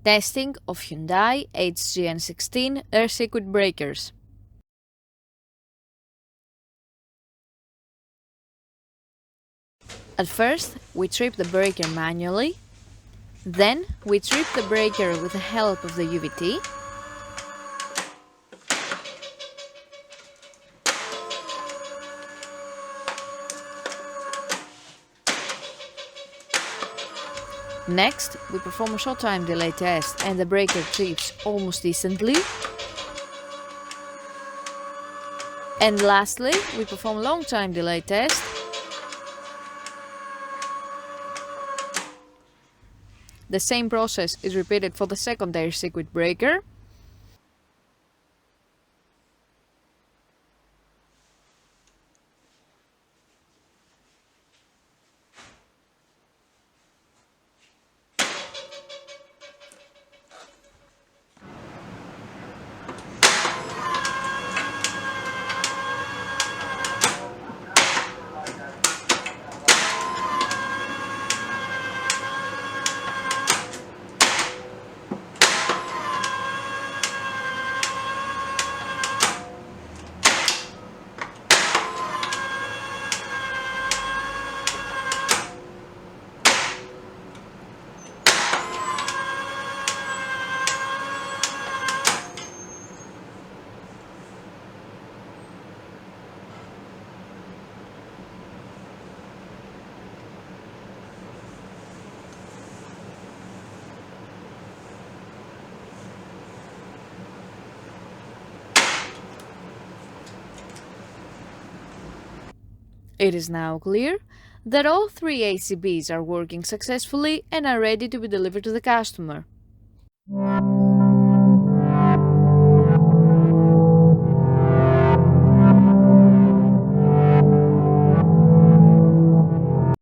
Testing of Hyundai HGN16 air circuit breakers. At first, we trip the breaker manually, then we trip the breaker with the help of the UVT, next, we perform a short time delay test and the breaker trips almost instantly. And lastly, we perform long time delay test. The same process is repeated for the second air circuit breaker. It is now clear that all three ACBs are working successfully and are ready to be delivered to the customer.